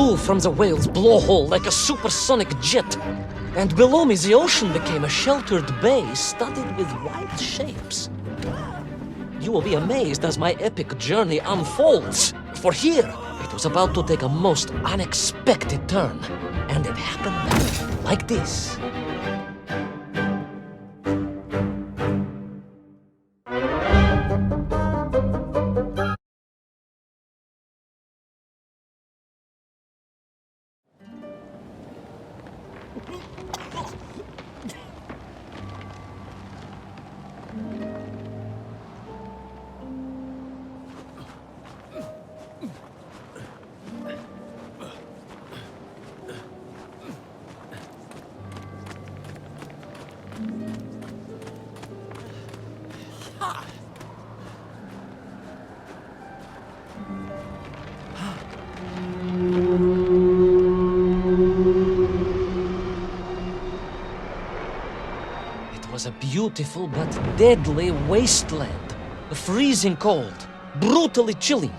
flew from the whale's blowhole like a supersonic jet. And below me, the ocean became a sheltered bay studded with wild shapes. You will be amazed as my epic journey unfolds. For here, it was about to take a most unexpected turn. And it happened like this. It was a beautiful but deadly wasteland. Freezing cold, brutally chilling,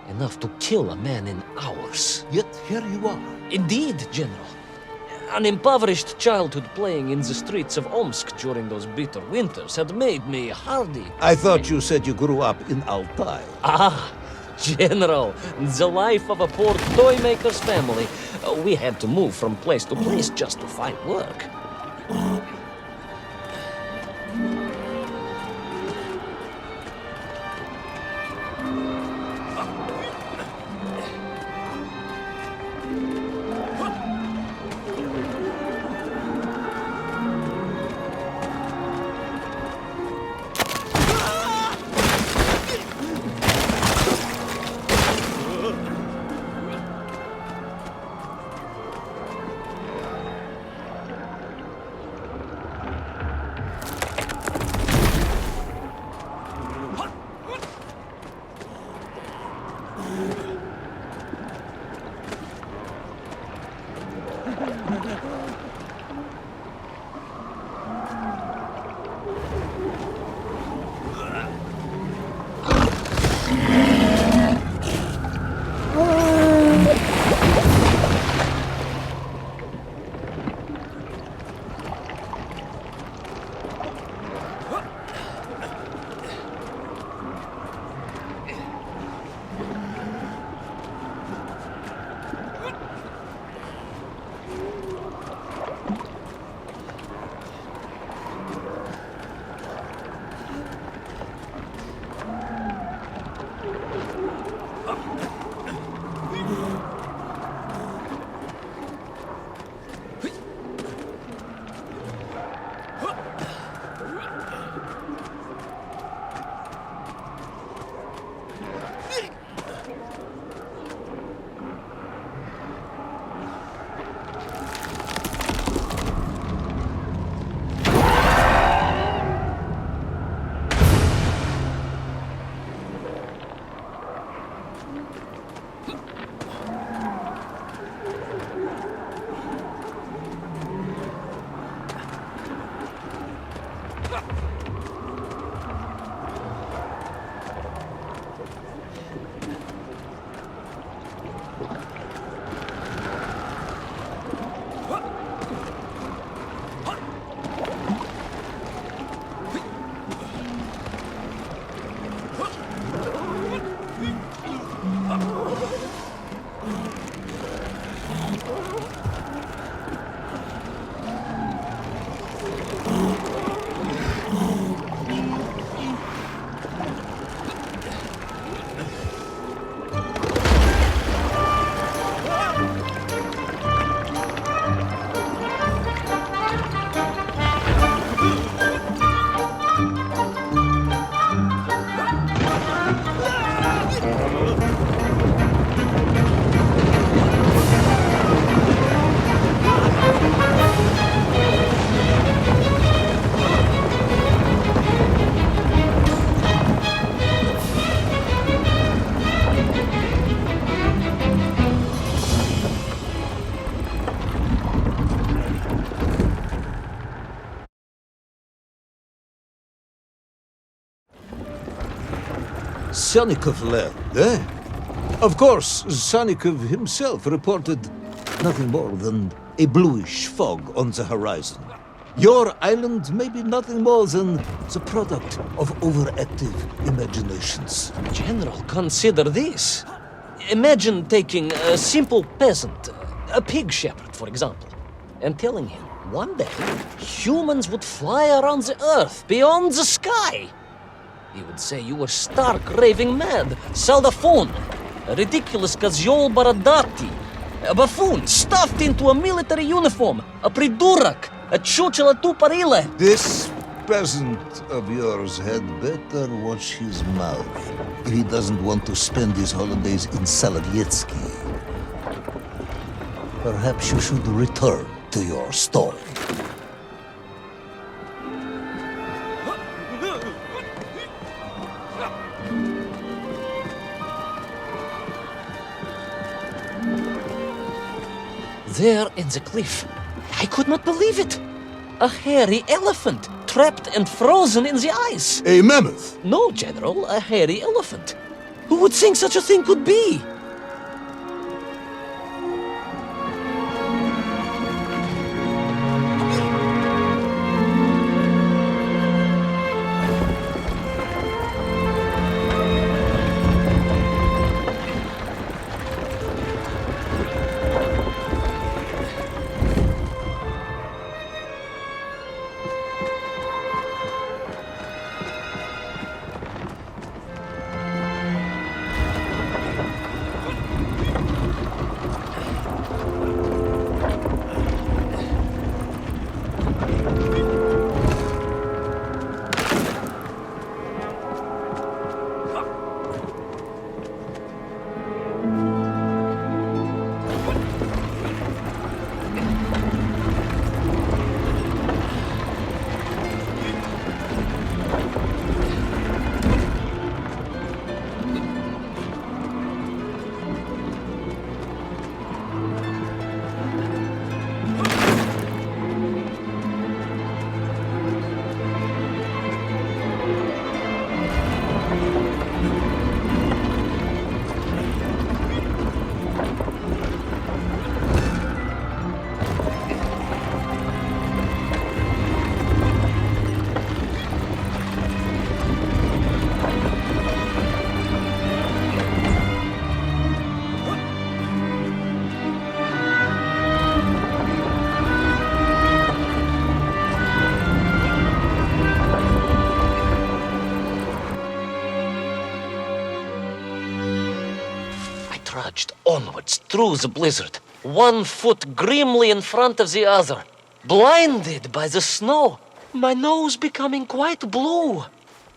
enough to kill a man in hours. Yet here you are. Indeed, General. An impoverished childhood playing in the streets of Omsk during those bitter winters had made me hardy. I thought you said you grew up in Altai. Ah, General, the life of a poor toy maker's family. We had to move from place to place just to find work. Sonic of land, eh? Of course, Sonikov himself reported nothing more than a bluish fog on the horizon. Your island may be nothing more than the product of overactive imaginations. General, consider this. Imagine taking a simple peasant, a pig shepherd, for example, and telling him one day humans would fly around the earth beyond the sky. He would say you were stark, raving mad, saldaphone, a ridiculous kazyol baradati, a buffoon stuffed into a military uniform, a pridurak, a chuchela tuparile. This peasant of yours had better watch his mouth if he doesn't want to spend his holidays in Solovyetsky. Perhaps you should return to your story. There in the cliff, I could not believe it. A hairy elephant, trapped and frozen in the ice. A mammoth? No, General, a hairy elephant. Who would think such a thing could be? Trudged onwards through the blizzard, one foot grimly in front of the other, blinded by the snow, my nose becoming quite blue.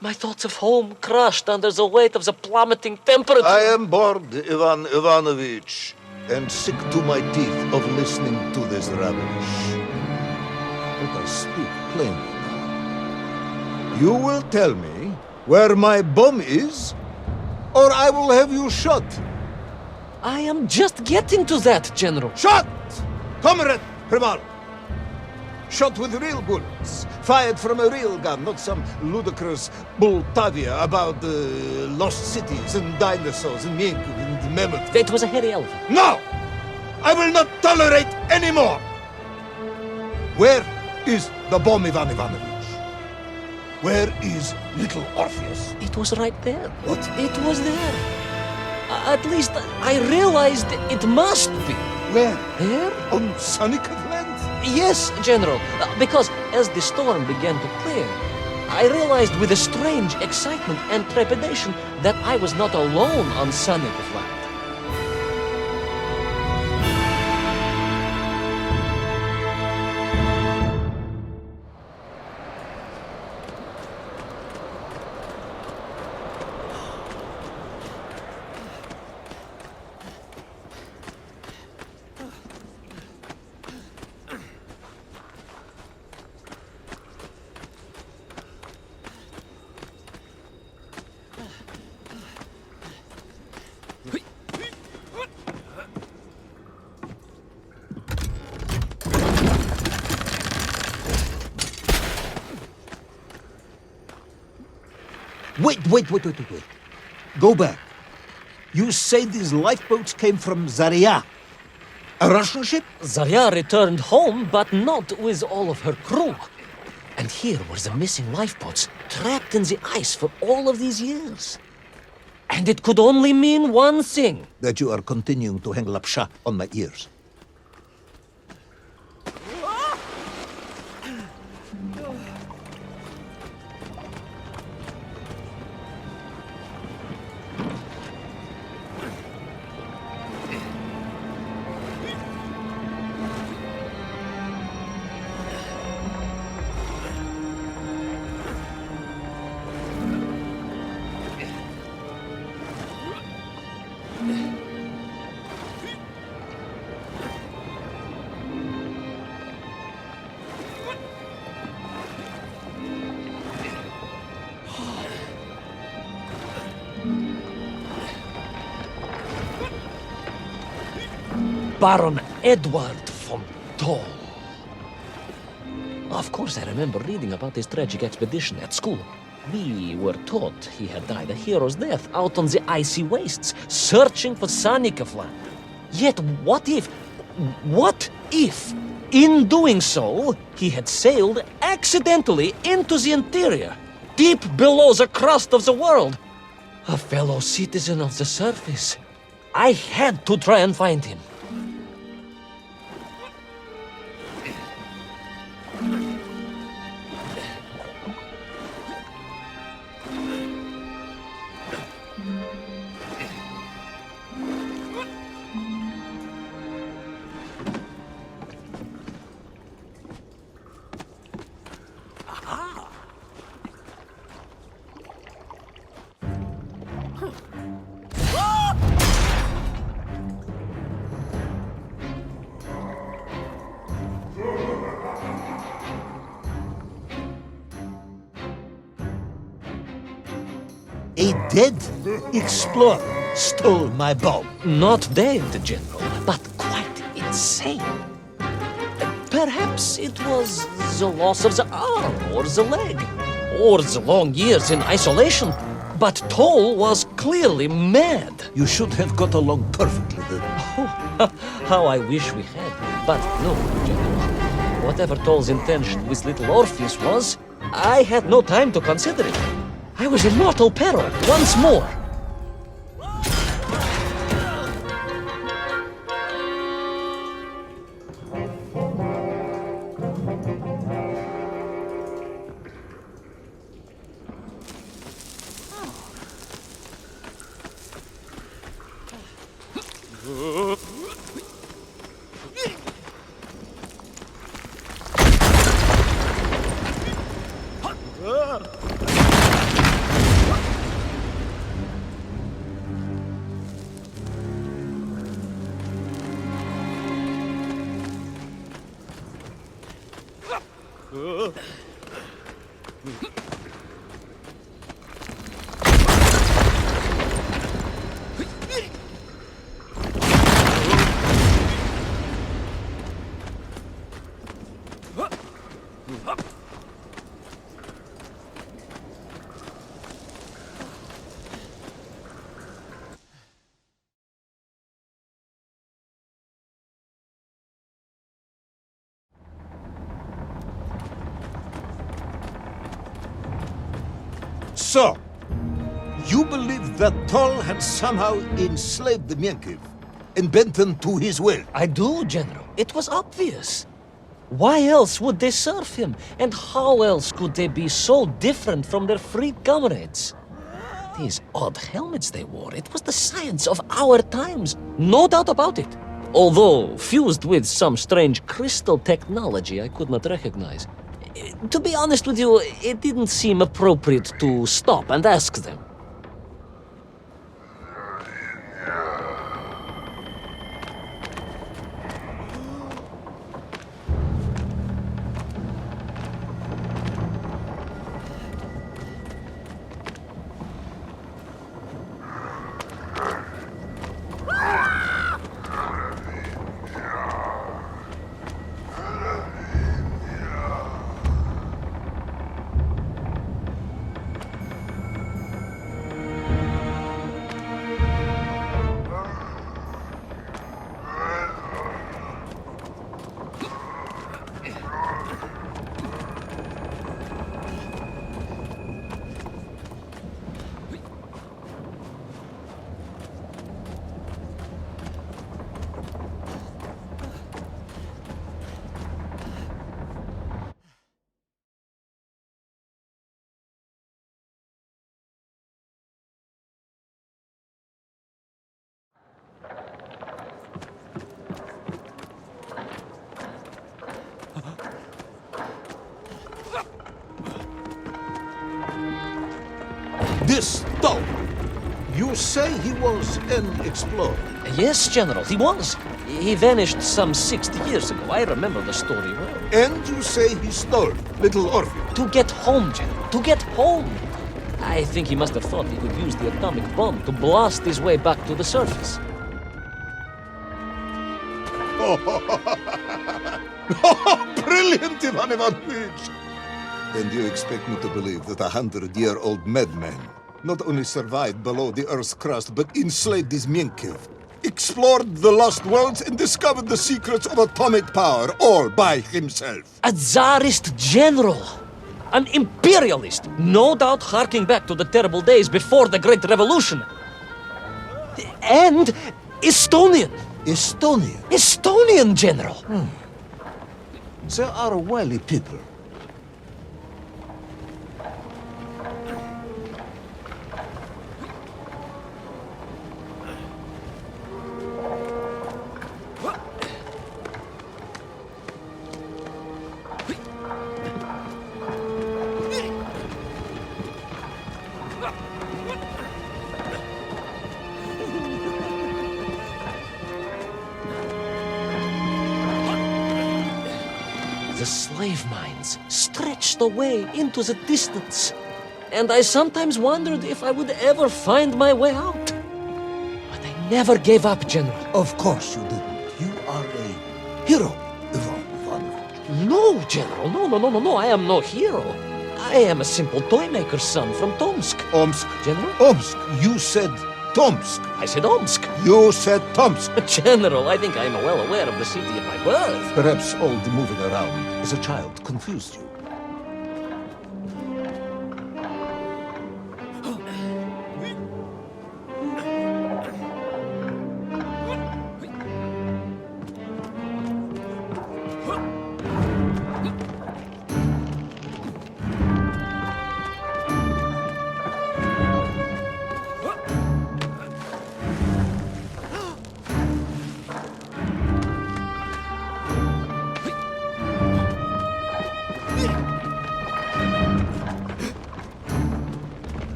My thoughts of home crushed under the weight of the plummeting temperature. I am bored, Ivan Ivanovich, and sick to my teeth of listening to this rubbish. Let us speak plainly now. You will tell me where my bomb is, or I will have you shot. I am just getting to that, General. Shot! Comrade Primal! Shot with real bullets, fired from a real gun, not some ludicrous Bultavia about lost cities and dinosaurs and Yankov and mammoth. It was a hairy elephant. No! I will not tolerate any more! Where is the bomb, Ivan Ivanovich? Where is little Orpheus? It was right there. What? It was there. At least I realized it must be. Where? Here? On Sonikov land? Yes, General, because as the storm began to clear, I realized with a strange excitement and trepidation that I was not alone on Sonikov land. Wait. Go back. You say these lifeboats came from Zarya? A Russian ship? Zarya returned home, but not with all of her crew. And here were the missing lifeboats, trapped in the ice for all of these years. And it could only mean one thing. That you are continuing to hang lapsha on my ears. Baron Edward von Toll. Of course, I remember reading about his tragic expedition at school. We were taught he had died a hero's death out on the icy wastes, searching for Sanikaflan. Yet what if, in doing so, he had sailed accidentally into the interior, deep below the crust of the world? A fellow citizen of the surface. I had to try and find him. A dead explorer stole my bow. Not dead, General, but quite insane. Perhaps it was the loss of the arm or the leg, or the long years in isolation. But Toll was clearly mad. You should have got along perfectly then. How I wish we had. But no, General. Whatever Toll's intention with little Orpheus was, I had no time to consider it. I was in mortal peril once more. So, you believe that Toll had somehow enslaved the Menkiv and bent them to his will? I do, General. It was obvious. Why else would they serve him? And how else could they be so different from their freed comrades? These odd helmets they wore, it was the science of our times. No doubt about it. Although fused with some strange crystal technology I could not recognize. To be honest with you, it didn't seem appropriate to stop and ask them. this dog. You say he was an explorer. Yes, General, he was. He vanished some 60 years ago. I remember the story well. And you say he stole little Orpheus. To get home, General. To get home. I think he must have thought he could use the atomic bomb to blast his way back to the surface. Brilliant, Ivan Ivanovich! And you expect me to believe that 100-year-old madman not only survived below the Earth's crust, but enslaved his Mienkiv, explored the lost worlds, and discovered the secrets of atomic power all by himself? A Tsarist general! An imperialist! No doubt harking back to the terrible days before the Great Revolution. And Estonian! Estonia. Estonian general! They are wily people. The slave mines stretched away into the distance, and I sometimes wondered if I would ever find my way out. But I never gave up, General. Of course you didn't. You are a hero, Ivan Ivanovich. No, General, no, I am no hero. I am a simple toy maker's son from Tomsk. Omsk. General? Omsk. You said Tomsk. I said Omsk. You said Tomsk. General, I think I am well aware of the city of my birth. Perhaps all the moving around as a child confused you.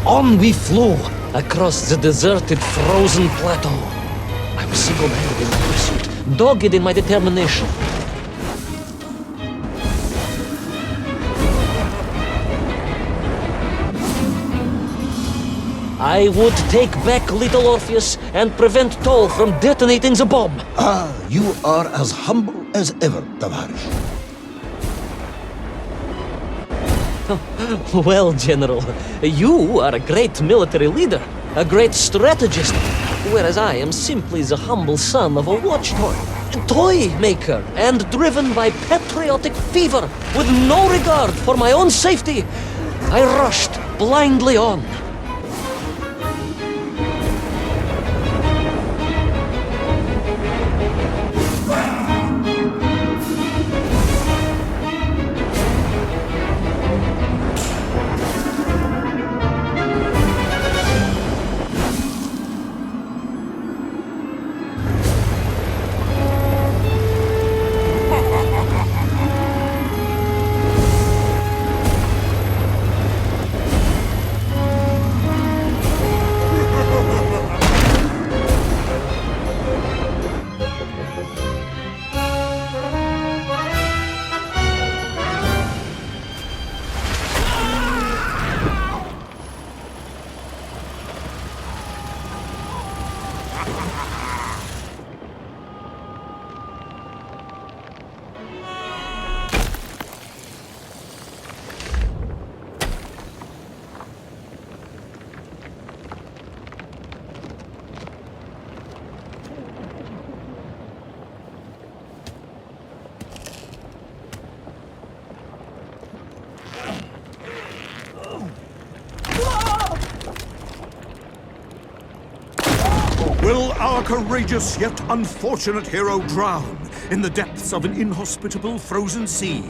On we flew across the deserted, frozen plateau. I was single-handed in my pursuit, dogged in my determination. I would take back little Orpheus and prevent Toll from detonating the bomb. Ah, you are as humble as ever, Tavarish. Well, General, you are a great military leader, a great strategist, whereas I am simply the humble son of a watch toy maker, and driven by patriotic fever with no regard for my own safety. I rushed blindly on. our courageous yet unfortunate hero drown in the depths of an inhospitable frozen sea?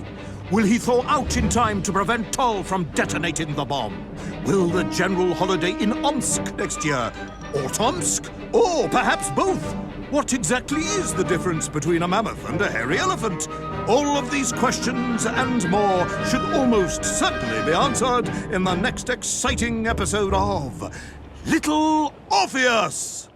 Will he thaw out in time to prevent Tull from detonating the bomb? Will the general holiday in Omsk next year? Or Tomsk? Or perhaps both? What exactly is the difference between a mammoth and a hairy elephant? All of these questions and more should almost certainly be answered in the next exciting episode of Little Orpheus!